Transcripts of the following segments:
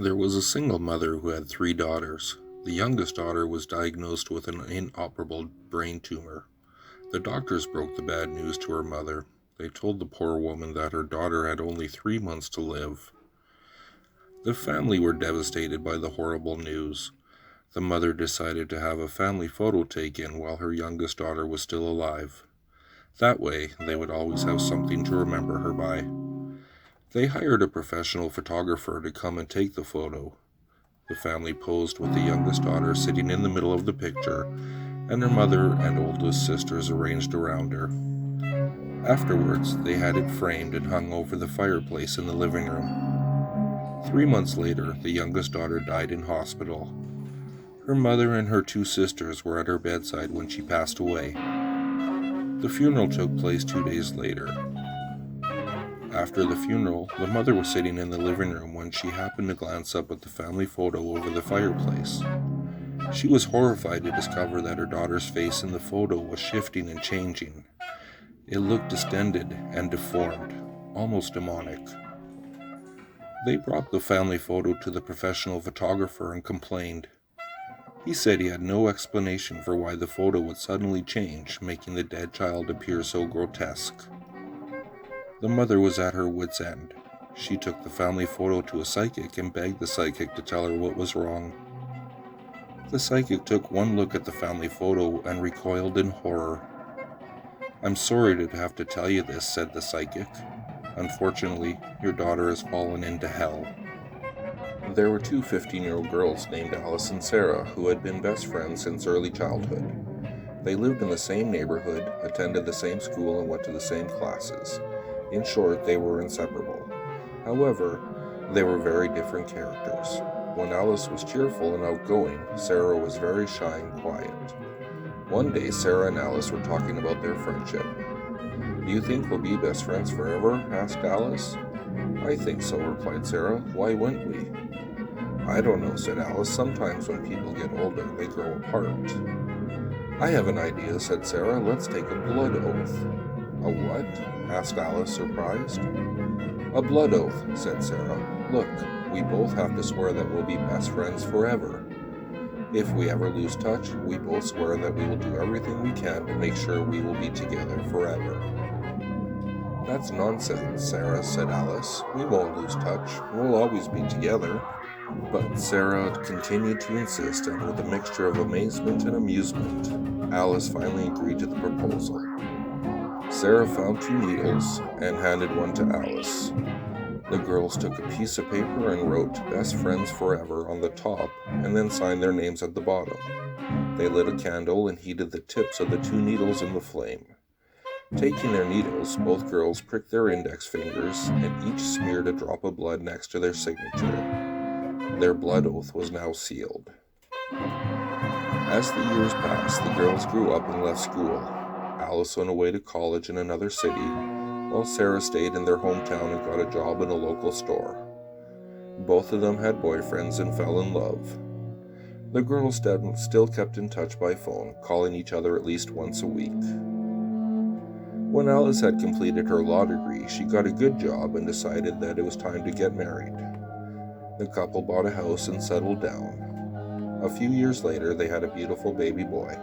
There was a single mother who had three daughters. The youngest daughter was diagnosed with an inoperable brain tumor. The doctors broke the bad news to her mother. They told the poor woman that her daughter had only 3 months to live. The family were devastated by the horrible news. The mother decided to have a family photo taken while her youngest daughter was still alive. That way, they would always have something to remember her by. They hired a professional photographer to come and take the photo. The family posed with the youngest daughter sitting in the middle of the picture, and her mother and oldest sisters arranged around her. Afterwards, they had it framed and hung over the fireplace in the living room. 3 months later, the youngest daughter died in hospital. Her mother and her two sisters were at her bedside when she passed away. The funeral took place 2 days later. After the funeral, the mother was sitting in the living room when she happened to glance up at the family photo over the fireplace. She was horrified to discover that her daughter's face in the photo was shifting and changing. It looked distended and deformed, almost demonic. They brought the family photo to the professional photographer and complained. He said he had no explanation for why the photo would suddenly change, making the dead child appear so grotesque. The mother was at her wit's end. She took the family photo to a psychic and begged the psychic to tell her what was wrong. The psychic took one look at the family photo and recoiled in horror. "I'm sorry to have to tell you this," said the psychic. "Unfortunately, your daughter has fallen into hell." There were two 15-year-old girls named Alice and Sarah who had been best friends since early childhood. They lived in the same neighborhood, attended the same school, and went to the same classes. In short, they were inseparable. However, they were very different characters. When Alice was cheerful and outgoing, Sarah was very shy and quiet. One day, Sarah and Alice were talking about their friendship. "Do you think we'll be best friends forever?" asked Alice. "I think so," replied Sarah. "Why wouldn't we?" "I don't know," said Alice. "Sometimes when people get older, they grow apart." "I have an idea," said Sarah. "Let's take a blood oath." "A what?" asked Alice, surprised. "A blood oath," said Sarah. "Look, we both have to swear that we'll be best friends forever. If we ever lose touch, we both swear that we will do everything we can to make sure we will be together forever." "That's nonsense, Sarah," said Alice. "We won't lose touch. We'll always be together." But Sarah continued to insist, and with a mixture of amazement and amusement, Alice finally agreed to the proposal. Sarah found two needles and handed one to Alice. The girls took a piece of paper and wrote "Best Friends Forever" on the top and then signed their names at the bottom. They lit a candle and heated the tips of the two needles in the flame. Taking their needles, both girls pricked their index fingers and each smeared a drop of blood next to their signature. Their blood oath was now sealed. As the years passed, the girls grew up and left school. Alice went away to college in another city, while Sarah stayed in their hometown and got a job in a local store. Both of them had boyfriends and fell in love. The girls still kept in touch by phone, calling each other at least once a week. When Alice had completed her law degree, she got a good job and decided that it was time to get married. The couple bought a house and settled down. A few years later, they had a beautiful baby boy.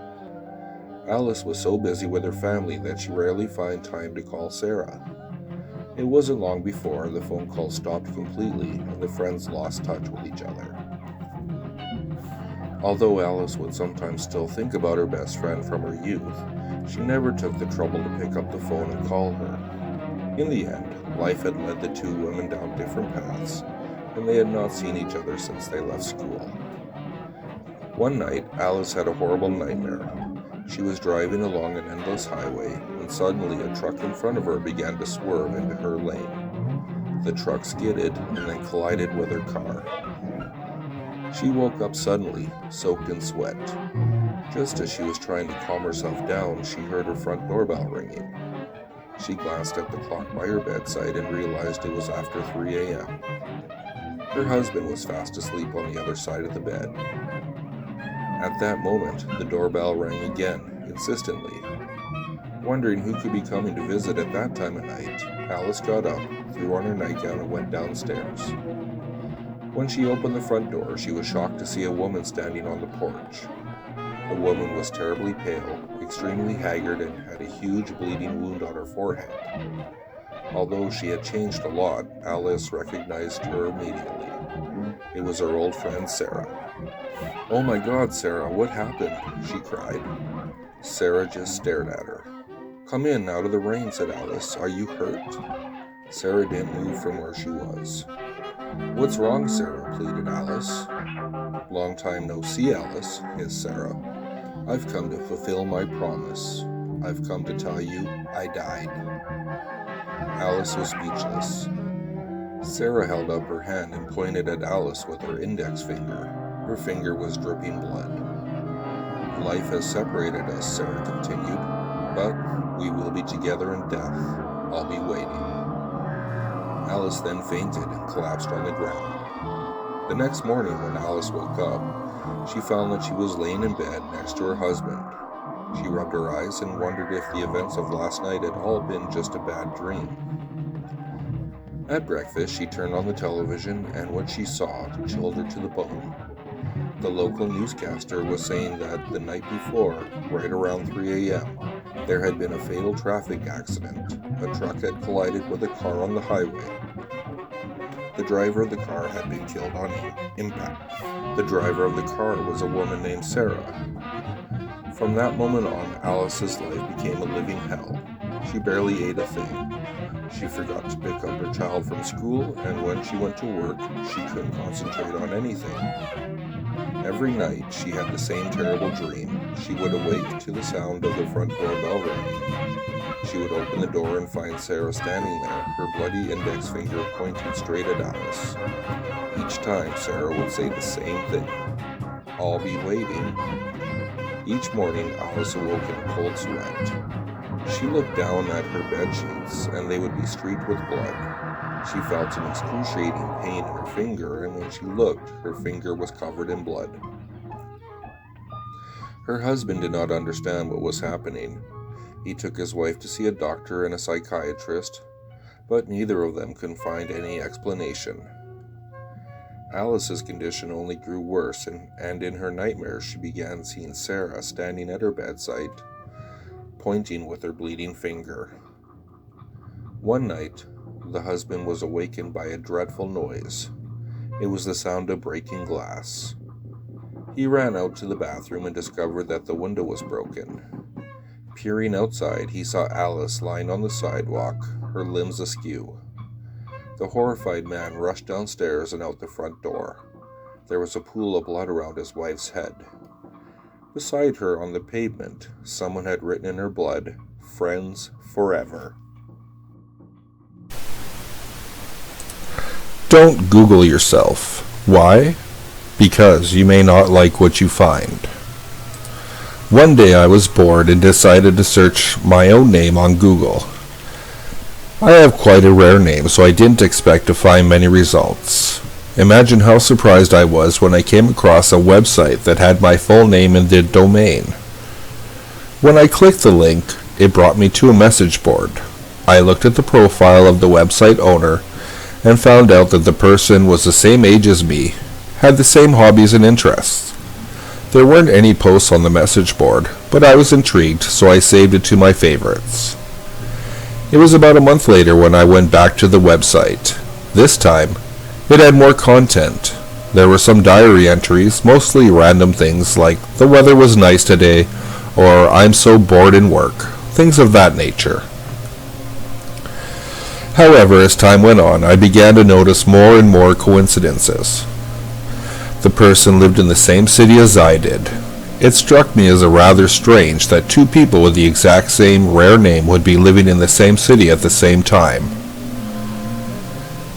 Alice was so busy with her family that she rarely found time to call Sarah. It wasn't long before the phone call stopped completely and the friends lost touch with each other. Although Alice would sometimes still think about her best friend from her youth, she never took the trouble to pick up the phone and call her. In the end, life had led the two women down different paths, and they had not seen each other since they left school. One night, Alice had a horrible nightmare. She was driving along an endless highway when suddenly a truck in front of her began to swerve into her lane. The truck skidded and then collided with her car. She woke up suddenly, soaked in sweat. Just as she was trying to calm herself down, she heard her front doorbell ringing. She glanced at the clock by her bedside and realized it was after 3 a.m. Her husband was fast asleep on the other side of the bed. At that moment, the doorbell rang again, insistently. Wondering who could be coming to visit at that time of night, Alice got up, threw on her nightgown, and went downstairs. When she opened the front door, she was shocked to see a woman standing on the porch. The woman was terribly pale, extremely haggard, and had a huge bleeding wound on her forehead. Although she had changed a lot, Alice recognized her immediately. It was her old friend Sarah. "Oh my God, Sarah, what happened?" she cried. Sarah just stared at her. "Come in, out of the rain," said Alice. "Are you hurt?" Sarah didn't move from where she was. "What's wrong, Sarah?" pleaded Alice. "Long time no see, Alice," hissed Sarah. "I've come to fulfill my promise. I've come to tell you I died." Alice was speechless. Sarah held up her hand and pointed at Alice with her index finger. Her finger was dripping blood. "Life has separated us," Sarah continued, "but we will be together in death. I'll be waiting." Alice then fainted and collapsed on the ground. The next morning, when Alice woke up, she found that she was laying in bed next to her husband. She rubbed her eyes and wondered if the events of last night had all been just a bad dream. At breakfast, she turned on the television, and what she saw chilled her to the bone. The local newscaster was saying that the night before, right around 3 a.m., there had been a fatal traffic accident. A truck had collided with a car on the highway. The driver of the car had been killed on impact. The driver of the car was a woman named Sarah. From that moment on, Alice's life became a living hell. She barely ate a thing. She forgot to pick up her child from school, and when she went to work, she couldn't concentrate on anything. Every night, she had the same terrible dream. She would awake to the sound of the front door bell ringing. She would open the door and find Sarah standing there, her bloody index finger pointing straight at Alice. Each time, Sarah would say the same thing: "I'll be waiting." Each morning, Alice awoke in a cold sweat. She looked down at her bed sheets, and they would be streaked with blood. She felt an excruciating pain in her finger, and when she looked, her finger was covered in blood. Her husband did not understand what was happening. He took his wife to see a doctor and a psychiatrist, but neither of them could find any explanation. Alice's condition only grew worse, and in her nightmares she began seeing Sarah standing at her bedside, pointing with her bleeding finger. One night, the husband was awakened by a dreadful noise. It was the sound of breaking glass. He ran out to the bathroom and discovered that the window was broken. Peering outside, he saw Alice lying on the sidewalk, her limbs askew. The horrified man rushed downstairs and out the front door. There was a pool of blood around his wife's head. Beside her on the pavement, someone had written in her blood, "Friends forever." Don't Google yourself. Why? Because you may not like what you find. One day I was bored and decided to search my own name on Google. I have quite a rare name, so I didn't expect to find many results. Imagine how surprised I was when I came across a website that had my full name in the domain. When I clicked the link, it brought me to a message board. I looked at the profile of the website owner and found out that the person was the same age as me, had the same hobbies and interests. There weren't any posts on the message board, but I was intrigued, so I saved it to my favorites. It was about a month later when I went back to the website. This time, it had more content. There were some diary entries, mostly random things like "the weather was nice today" or "I'm so bored in work," things of that nature. However, as time went on, I began to notice more and more coincidences. The person lived in the same city as I did. It struck me as a rather strange that two people with the exact same rare name would be living in the same city at the same time.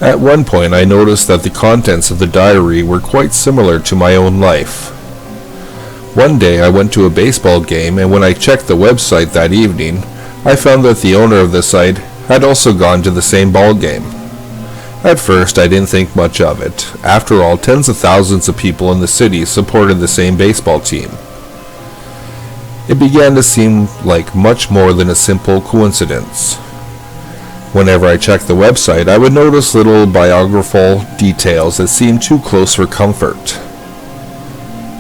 At one point, I noticed that the contents of the diary were quite similar to my own life. One day, I went to a baseball game, and when I checked the website that evening, I found that the owner of the site had also gone to the same ball game. At first, I didn't think much of it. After all, tens of thousands of people in the city supported the same baseball team. It began to seem like much more than a simple coincidence. Whenever I checked the website, I would notice little biographical details that seemed too close for comfort.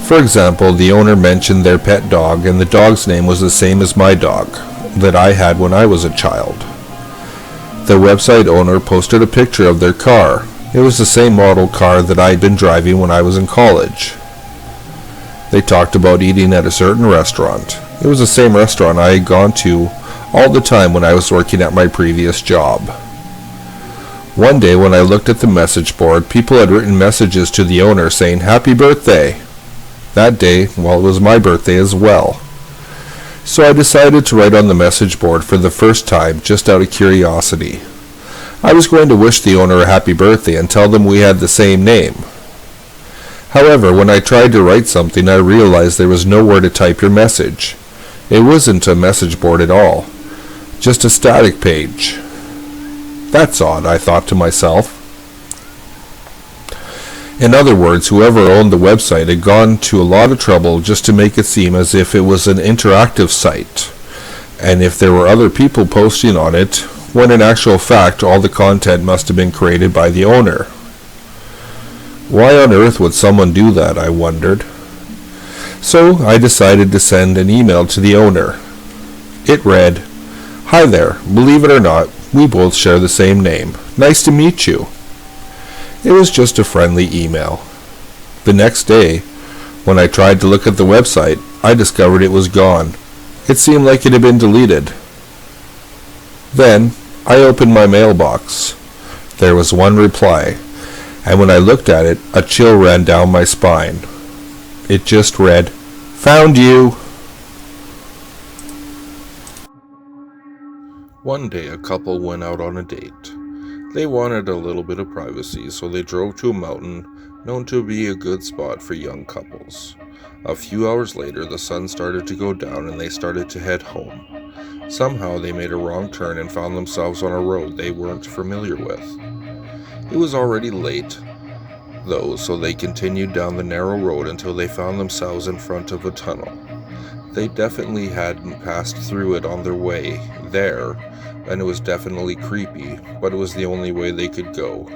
For example, the owner mentioned their pet dog, and the dog's name was the same as my dog that I had when I was a child. The website owner posted a picture of their car. It was the same model car that I'd been driving when I was in college. They talked about eating at a certain restaurant. It was the same restaurant I had gone to all the time when I was working at my previous job. One day when I looked at the message board, people had written messages to the owner saying, "Happy birthday." That day, well, it was my birthday as well. So I decided to write on the message board for the first time, just out of curiosity. I was going to wish the owner a happy birthday and tell them we had the same name. However, when I tried to write something, I realized there was nowhere to type your message. It wasn't a message board at all, just a static page. That's odd, I thought to myself. In other words, whoever owned the website had gone to a lot of trouble just to make it seem as if it was an interactive site, and if there were other people posting on it, when in actual fact all the content must have been created by the owner. Why on earth would someone do that, I wondered. So I decided to send an email to the owner. It read, "Hi there, believe it or not, we both share the same name. Nice to meet you." It was just a friendly email. The next day, when I tried to look at the website, I discovered it was gone. It seemed like it had been deleted. Then, I opened my mailbox. There was one reply, and when I looked at it, a chill ran down my spine. It just read, "Found you." One day, a couple went out on a date. They wanted a little bit of privacy, so they drove to a mountain known to be a good spot for young couples. A few hours later, the sun started to go down and they started to head home. Somehow, they made a wrong turn and found themselves on a road they weren't familiar with. It was already late, though, so they continued down the narrow road until they found themselves in front of a tunnel. They definitely hadn't passed through it on their way there, and it was definitely creepy, but it was the only way they could go.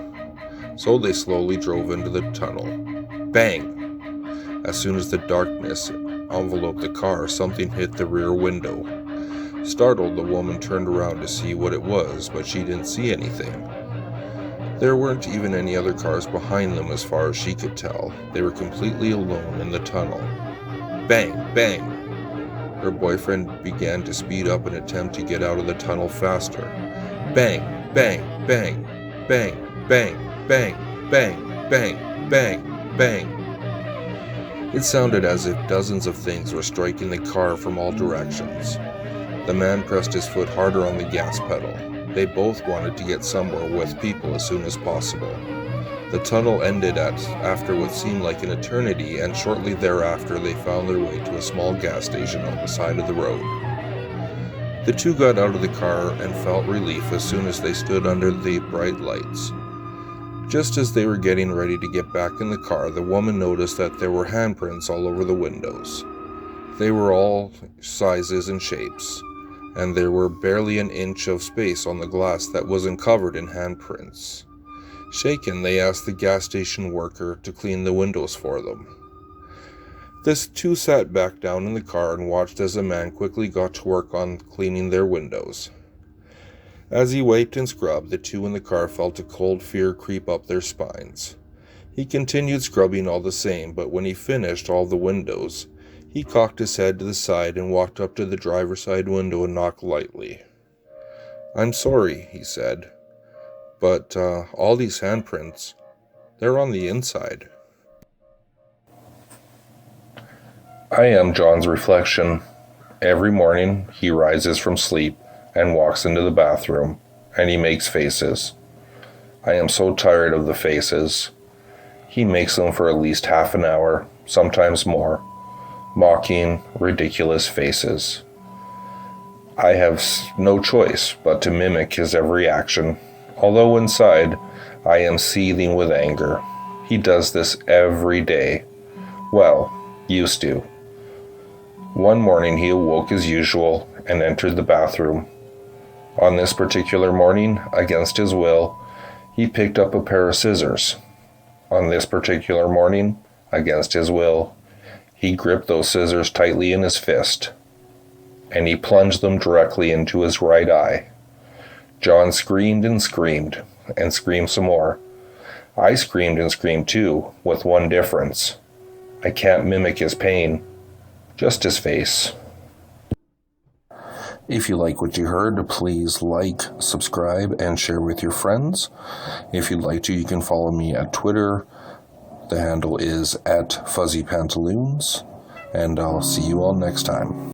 So they slowly drove into the tunnel. Bang! As soon as the darkness enveloped the car, something hit the rear window. Startled, the woman turned around to see what it was, but she didn't see anything. There weren't even any other cars behind them as far as she could tell. They were completely alone in the tunnel. Bang! Bang! Her boyfriend began to speed up and attempt to get out of the tunnel faster. Bang! Bang! Bang! Bang! Bang! Bang! Bang! Bang! Bang! Bang! It sounded as if dozens of things were striking the car from all directions. The man pressed his foot harder on the gas pedal. They both wanted to get somewhere with people as soon as possible. The tunnel ended after what seemed like an eternity, and shortly thereafter they found their way to a small gas station on the side of the road. The two got out of the car and felt relief as soon as they stood under the bright lights. Just as they were getting ready to get back in the car, the woman noticed that there were handprints all over the windows. They were all sizes and shapes, and there were barely an inch of space on the glass that wasn't covered in handprints. Shaken, they asked the gas station worker to clean the windows for them. The two sat back down in the car and watched as the man quickly got to work on cleaning their windows. As he wiped and scrubbed, the two in the car felt a cold fear creep up their spines. He continued scrubbing all the same, but when he finished all the windows, he cocked his head to the side and walked up to the driver's side window and knocked lightly. "I'm sorry," he said, "but all these handprints, they're on the inside." I am John's reflection. Every morning he rises from sleep and walks into the bathroom, and he makes faces. I am so tired of the faces. He makes them for at least half an hour, sometimes more. Mocking, ridiculous faces. I have no choice but to mimic his every action, although inside I am seething with anger. He does this every day. Well, used to. One morning he awoke as usual and entered the bathroom. On this particular morning, against his will, he picked up a pair of scissors. On this particular morning, against his will, he gripped those scissors tightly in his fist, and he plunged them directly into his right eye. John screamed and screamed, and screamed some more. I screamed and screamed too, with one difference. I can't mimic his pain, just his face. If you like what you heard, please like, subscribe, and share with your friends. If you'd like to, you can follow me at Twitter. The handle is @FuzzyPantaloons, and I'll see you all next time.